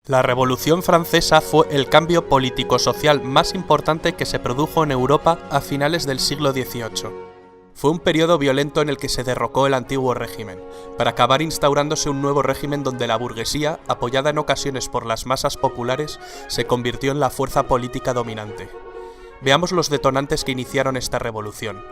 La Revolución Francesa fue el cambio político-social más importante que se produjo en Europa a finales del siglo XVIII. Fue un periodo violento en el que se derrocó el antiguo régimen, para acabar instaurándose un nuevo régimen donde la burguesía, apoyada en ocasiones por las masas populares, se convirtió en la fuerza política dominante. Veamos los detonantes que iniciaron esta revolución.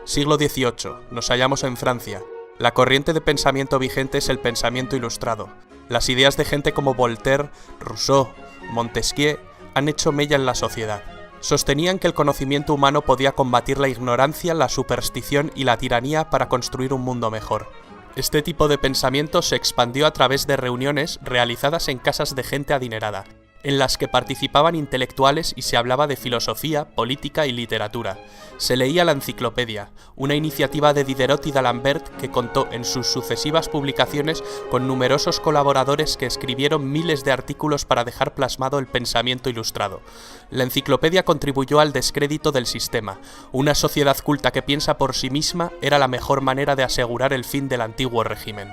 Siglo XVIII. Nos hallamos en Francia. La corriente de pensamiento vigente es el pensamiento ilustrado. Las ideas de gente como Voltaire, Rousseau, Montesquieu han hecho mella en la sociedad. Sostenían que el conocimiento humano podía combatir la ignorancia, la superstición y la tiranía para construir un mundo mejor. Este tipo de pensamiento se expandió a través de reuniones realizadas en casas de gente adinerada, en las que participaban intelectuales y se hablaba de filosofía, política y literatura. Se leía la enciclopedia, una iniciativa de Diderot y d'Alembert que contó en sus sucesivas publicaciones con numerosos colaboradores que escribieron miles de artículos para dejar plasmado el pensamiento ilustrado. La enciclopedia contribuyó al descrédito del sistema. Una sociedad culta que piensa por sí misma era la mejor manera de asegurar el fin del antiguo régimen.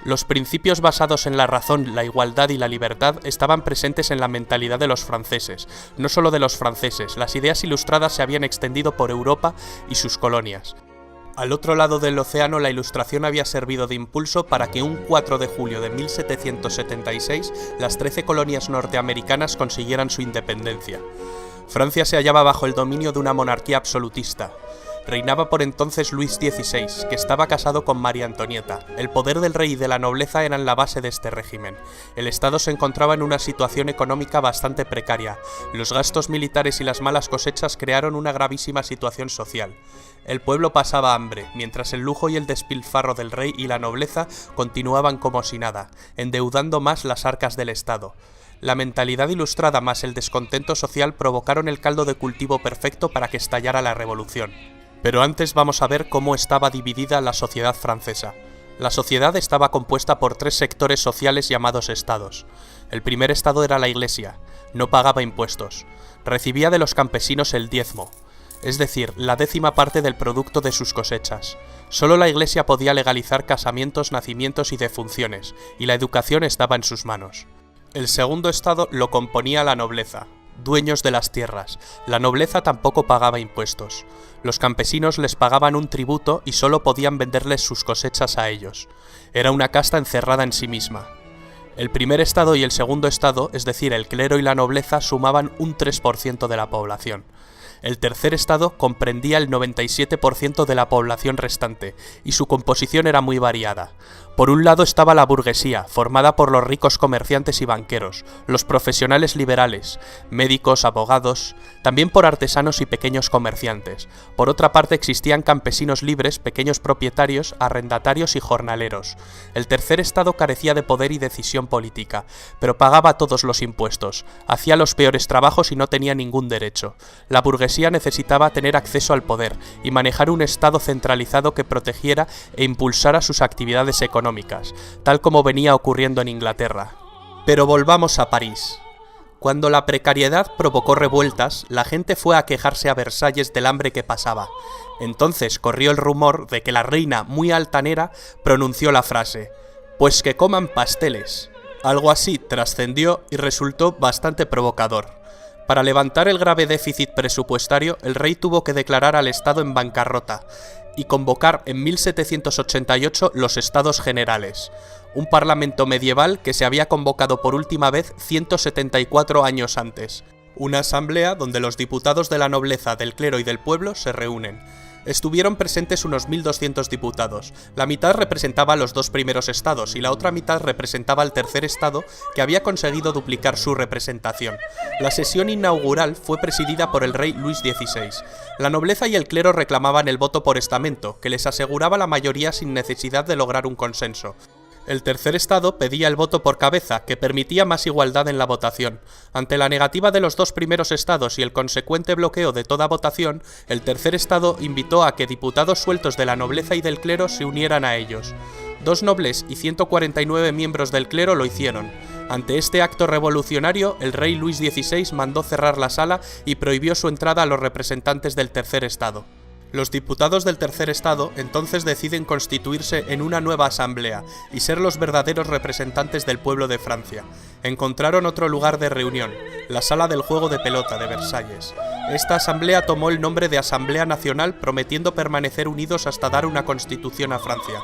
Los principios basados en la razón, la igualdad y la libertad estaban presentes en la mentalidad de los franceses. No solo de los franceses, las ideas ilustradas se habían extendido por Europa y sus colonias. Al otro lado del océano, la Ilustración había servido de impulso para que un 4 de julio de 1776 las 13 colonias norteamericanas consiguieran su independencia. Francia se hallaba bajo el dominio de una monarquía absolutista. Reinaba por entonces Luis XVI, que estaba casado con María Antonieta. El poder del rey y de la nobleza eran la base de este régimen. El Estado se encontraba en una situación económica bastante precaria. Los gastos militares y las malas cosechas crearon una gravísima situación social. El pueblo pasaba hambre, mientras el lujo y el despilfarro del rey y la nobleza continuaban como si nada, endeudando más las arcas del Estado. La mentalidad ilustrada más el descontento social provocaron el caldo de cultivo perfecto para que estallara la revolución. Pero antes vamos a ver cómo estaba dividida la sociedad francesa. La sociedad estaba compuesta por 3 sectores sociales llamados estados. El primer estado era la Iglesia, no pagaba impuestos, recibía de los campesinos el diezmo, es decir, la 10ª parte del producto de sus cosechas. Solo la Iglesia podía legalizar casamientos, nacimientos y defunciones, y la educación estaba en sus manos. El segundo estado lo componía la nobleza, dueños de las tierras. La nobleza tampoco pagaba impuestos. Los campesinos les pagaban un tributo y solo podían venderles sus cosechas a ellos. Era una casta encerrada en sí misma. El primer estado y el segundo estado, es decir, el clero y la nobleza, sumaban un 3% de la población. El tercer estado comprendía el 97% de la población restante, y su composición era muy variada. Por un lado estaba la burguesía, formada por los ricos comerciantes y banqueros, los profesionales liberales, médicos, abogados, también por artesanos y pequeños comerciantes. Por otra parte existían campesinos libres, pequeños propietarios, arrendatarios y jornaleros. El tercer estado carecía de poder y decisión política, pero pagaba todos los impuestos, hacía los peores trabajos y no tenía ningún derecho. La burguesía necesitaba tener acceso al poder y manejar un estado centralizado que protegiera e impulsara sus actividades económicas, tal como venía ocurriendo en Inglaterra. Pero volvamos a París. Cuando la precariedad provocó revueltas, la gente fue a quejarse a Versalles del hambre que pasaba. Entonces corrió el rumor de que la reina, muy altanera, pronunció la frase: «Pues que coman pasteles». Algo así trascendió y resultó bastante provocador. Para levantar el grave déficit presupuestario, el rey tuvo que declarar al Estado en bancarrota y convocar en 1788 los Estados Generales, un parlamento medieval que se había convocado por última vez 174 años antes. Una asamblea donde los diputados de la nobleza, del clero y del pueblo se reúnen. Estuvieron presentes unos 1.200 diputados. La mitad representaba a los 2 primeros estados y la otra mitad representaba al tercer estado, que había conseguido duplicar su representación. La sesión inaugural fue presidida por el rey Luis XVI. La nobleza y el clero reclamaban el voto por estamento, que les aseguraba la mayoría sin necesidad de lograr un consenso. El tercer estado pedía el voto por cabeza, que permitía más igualdad en la votación. Ante la negativa de los 2 primeros estados y el consecuente bloqueo de toda votación, el tercer estado invitó a que diputados sueltos de la nobleza y del clero se unieran a ellos. 2 nobles y 149 miembros del clero lo hicieron. Ante este acto revolucionario, el rey Luis XVI mandó cerrar la sala y prohibió su entrada a los representantes del tercer estado. Los diputados del Tercer Estado entonces deciden constituirse en una nueva asamblea y ser los verdaderos representantes del pueblo de Francia. Encontraron otro lugar de reunión, la Sala del Juego de Pelota de Versalles. Esta asamblea tomó el nombre de Asamblea Nacional, prometiendo permanecer unidos hasta dar una constitución a Francia.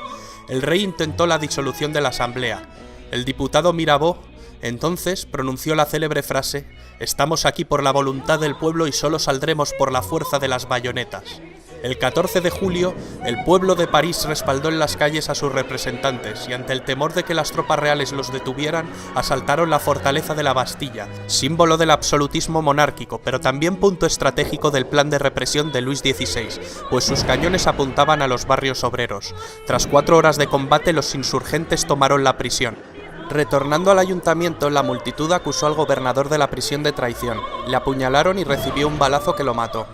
El rey intentó la disolución de la asamblea. El diputado Mirabeau entonces pronunció la célebre frase: «Estamos aquí por la voluntad del pueblo y solo saldremos por la fuerza de las bayonetas». El 14 de julio, el pueblo de París respaldó en las calles a sus representantes y ante el temor de que las tropas reales los detuvieran, asaltaron la fortaleza de la Bastilla, símbolo del absolutismo monárquico, pero también punto estratégico del plan de represión de Luis XVI, pues sus cañones apuntaban a los barrios obreros. Tras 4 horas de combate, los insurgentes tomaron la prisión. Retornando al ayuntamiento, la multitud acusó al gobernador de la prisión de traición. Le apuñalaron y recibió un balazo que lo mató.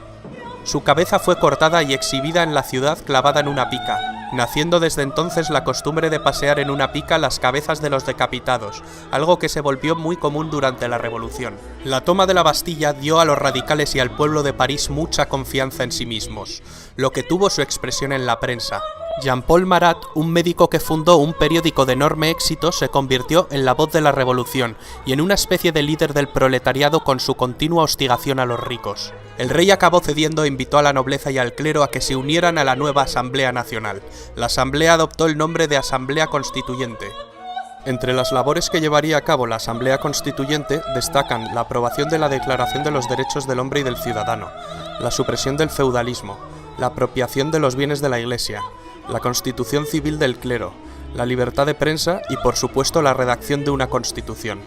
Su cabeza fue cortada y exhibida en la ciudad clavada en una pica, naciendo desde entonces la costumbre de pasear en una pica las cabezas de los decapitados, algo que se volvió muy común durante la Revolución. La toma de la Bastilla dio a los radicales y al pueblo de París mucha confianza en sí mismos, lo que tuvo su expresión en la prensa. Jean-Paul Marat, un médico que fundó un periódico de enorme éxito, se convirtió en la voz de la revolución y en una especie de líder del proletariado con su continua hostigación a los ricos. El rey acabó cediendo e invitó a la nobleza y al clero a que se unieran a la nueva Asamblea Nacional. La asamblea adoptó el nombre de Asamblea Constituyente. Entre las labores que llevaría a cabo la Asamblea Constituyente destacan la aprobación de la Declaración de los Derechos del Hombre y del Ciudadano, la supresión del feudalismo, la apropiación de los bienes de la Iglesia, la constitución civil del clero, la libertad de prensa y, por supuesto, la redacción de una constitución.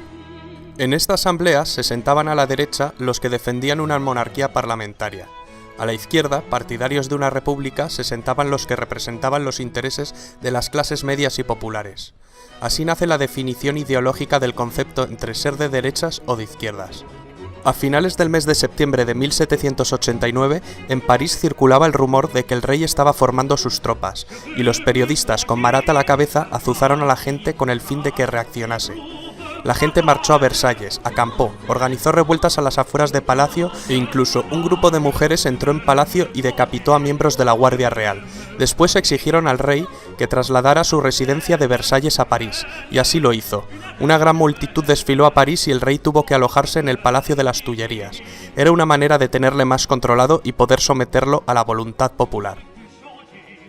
En esta asamblea se sentaban a la derecha los que defendían una monarquía parlamentaria. A la izquierda, partidarios de una república, se sentaban los que representaban los intereses de las clases medias y populares. Así nace la definición ideológica del concepto entre ser de derechas o de izquierdas. A finales del mes de septiembre de 1789, en París circulaba el rumor de que el rey estaba formando sus tropas, y los periodistas, con Marat a la cabeza, azuzaron a la gente con el fin de que reaccionase. La gente marchó a Versalles, acampó, organizó revueltas a las afueras de Palacio e incluso un grupo de mujeres entró en Palacio y decapitó a miembros de la Guardia Real. Después exigieron al rey que trasladara su residencia de Versalles a París, y así lo hizo. Una gran multitud desfiló a París y el rey tuvo que alojarse en el Palacio de las Tullerías. Era una manera de tenerle más controlado y poder someterlo a la voluntad popular.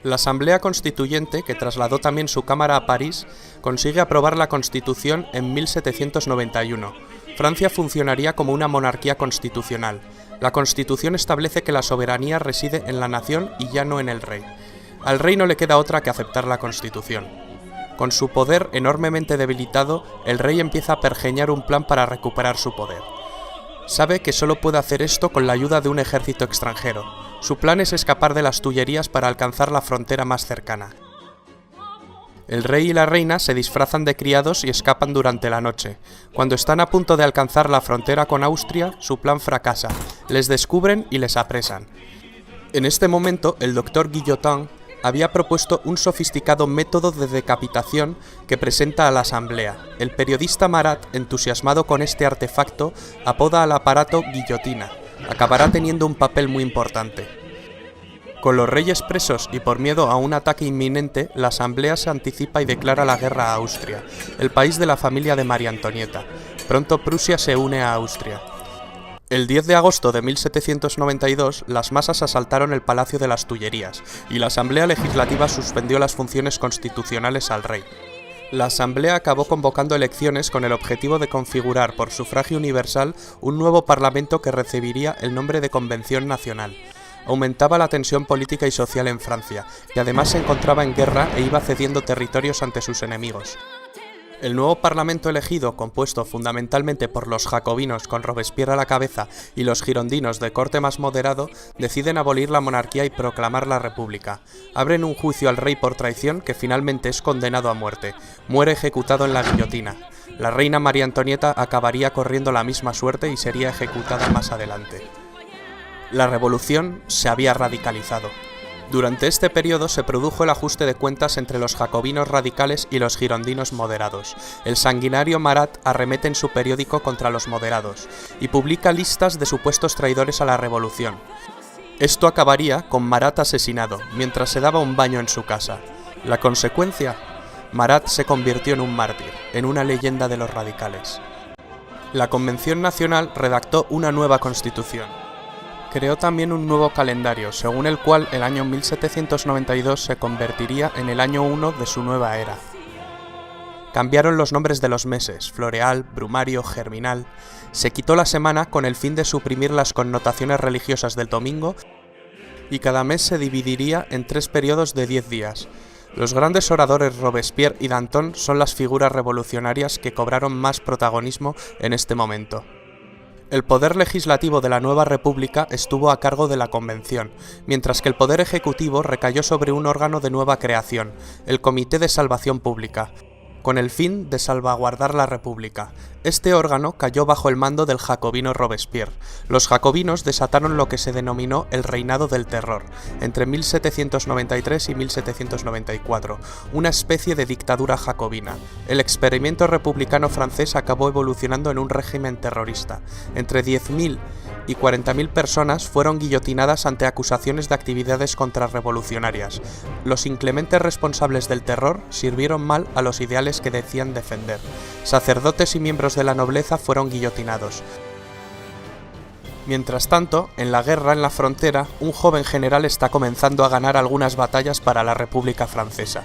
La Asamblea Constituyente, que trasladó también su cámara a París, consigue aprobar la Constitución en 1791. Francia funcionaría como una monarquía constitucional. La Constitución establece que la soberanía reside en la nación y ya no en el rey. Al rey no le queda otra que aceptar la Constitución. Con su poder enormemente debilitado, el rey empieza a pergeñar un plan para recuperar su poder. Sabe que solo puede hacer esto con la ayuda de un ejército extranjero. Su plan es escapar de las Tullerías para alcanzar la frontera más cercana. El rey y la reina se disfrazan de criados y escapan durante la noche. Cuando están a punto de alcanzar la frontera con Austria, su plan fracasa. Les descubren y les apresan. En este momento, el doctor Guillotin había propuesto un sofisticado método de decapitación que presenta a la asamblea. El periodista Marat, entusiasmado con este artefacto, apoda al aparato guillotina. Acabará teniendo un papel muy importante. Con los reyes presos y por miedo a un ataque inminente, la asamblea se anticipa y declara la guerra a Austria, el país de la familia de María Antonieta. Pronto Prusia se une a Austria. El 10 de agosto de 1792, las masas asaltaron el Palacio de las Tullerías y la Asamblea Legislativa suspendió las funciones constitucionales al rey. La Asamblea acabó convocando elecciones con el objetivo de configurar por sufragio universal un nuevo parlamento que recibiría el nombre de Convención Nacional. Aumentaba la tensión política y social en Francia, que además se encontraba en guerra e iba cediendo territorios ante sus enemigos. El nuevo parlamento elegido, compuesto fundamentalmente por los jacobinos con Robespierre a la cabeza y los girondinos de corte más moderado, deciden abolir la monarquía y proclamar la república. Abren un juicio al rey por traición que finalmente es condenado a muerte. Muere ejecutado en la guillotina. La reina María Antonieta acabaría corriendo la misma suerte y sería ejecutada más adelante. La revolución se había radicalizado. Durante este periodo se produjo el ajuste de cuentas entre los jacobinos radicales y los girondinos moderados. El sanguinario Marat arremete en su periódico contra los moderados y publica listas de supuestos traidores a la revolución. Esto acabaría con Marat asesinado mientras se daba un baño en su casa. La consecuencia: Marat se convirtió en un mártir, en una leyenda de los radicales. La Convención Nacional redactó una nueva constitución. Creó también un nuevo calendario, según el cual el año 1792 se convertiría en el año 1 de su nueva era. Cambiaron los nombres de los meses: floreal, brumario, germinal. Se quitó la semana con el fin de suprimir las connotaciones religiosas del domingo y cada mes se dividiría en 3 periodos de 10 días. Los grandes oradores Robespierre y Danton son las figuras revolucionarias que cobraron más protagonismo en este momento. El poder legislativo de la nueva república estuvo a cargo de la Convención, mientras que el poder ejecutivo recayó sobre un órgano de nueva creación, el Comité de Salvación Pública, con el fin de salvaguardar la República. Este órgano cayó bajo el mando del jacobino Robespierre. Los jacobinos desataron lo que se denominó el Reinado del Terror, entre 1793 y 1794, una especie de dictadura jacobina. El experimento republicano francés acabó evolucionando en un régimen terrorista. Entre 10.000 y 40.000 personas fueron guillotinadas ante acusaciones de actividades contrarrevolucionarias. Los inclementes responsables del terror sirvieron mal a los ideales que decían defender. Sacerdotes y miembros de la nobleza fueron guillotinados. Mientras tanto, en la guerra en la frontera, un joven general está comenzando a ganar algunas batallas para la República Francesa.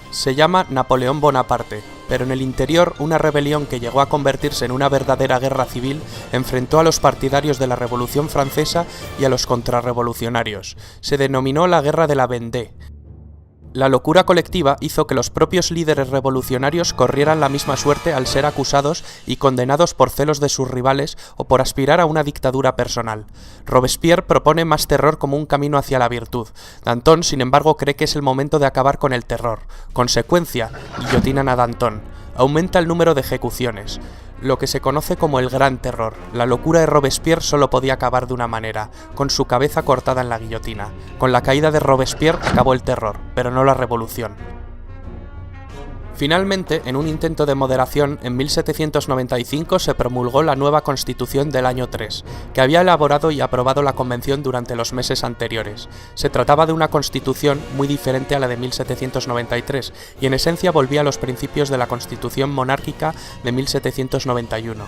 Se llama Napoleón Bonaparte, pero en el interior una rebelión que llegó a convertirse en una verdadera guerra civil enfrentó a los partidarios de la Revolución Francesa y a los contrarrevolucionarios. Se denominó la Guerra de la Vendée. La locura colectiva hizo que los propios líderes revolucionarios corrieran la misma suerte al ser acusados y condenados por celos de sus rivales o por aspirar a una dictadura personal. Robespierre propone más terror como un camino hacia la virtud. Danton, sin embargo, cree que es el momento de acabar con el terror. Consecuencia: guillotinan a Danton. Aumenta el número de ejecuciones. Lo que se conoce como el Gran Terror. La locura de Robespierre solo podía acabar de una manera, con su cabeza cortada en la guillotina. Con la caída de Robespierre acabó el terror, pero no la revolución. Finalmente, en un intento de moderación, en 1795 se promulgó la nueva Constitución del año 3, que había elaborado y aprobado la Convención durante los meses anteriores. Se trataba de una constitución muy diferente a la de 1793, y en esencia volvía a los principios de la Constitución monárquica de 1791.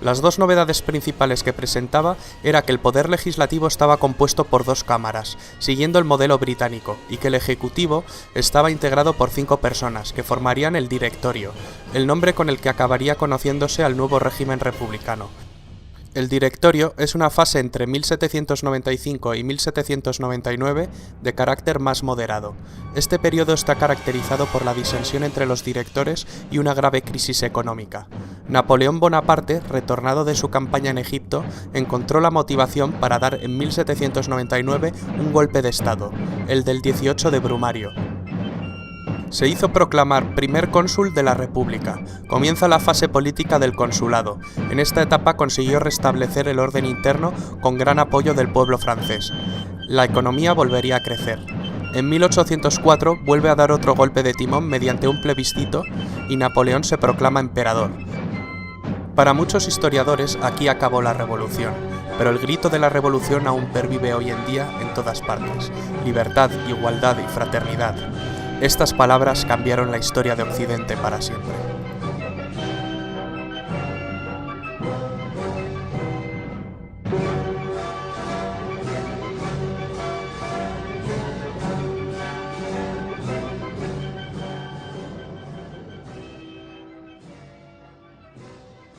Las dos novedades principales que presentaba era que el poder legislativo estaba compuesto por 2 cámaras, siguiendo el modelo británico, y que el ejecutivo estaba integrado por 5 personas, que formarían el directorio, el nombre con el que acabaría conociéndose al nuevo régimen republicano. El directorio es una fase entre 1795 y 1799 de carácter más moderado. Este periodo está caracterizado por la disensión entre los directores y una grave crisis económica. Napoleón Bonaparte, retornado de su campaña en Egipto, encontró la motivación para dar en 1799 un golpe de Estado, el del 18 de Brumario. Se hizo proclamar primer cónsul de la República. Comienza la fase política del consulado. En esta etapa consiguió restablecer el orden interno con gran apoyo del pueblo francés. La economía volvería a crecer. En 1804 vuelve a dar otro golpe de timón mediante un plebiscito y Napoleón se proclama emperador. Para muchos historiadores aquí acabó la revolución, pero el grito de la revolución aún pervive hoy en día en todas partes. Libertad, igualdad y fraternidad. Estas palabras cambiaron la historia de Occidente para siempre.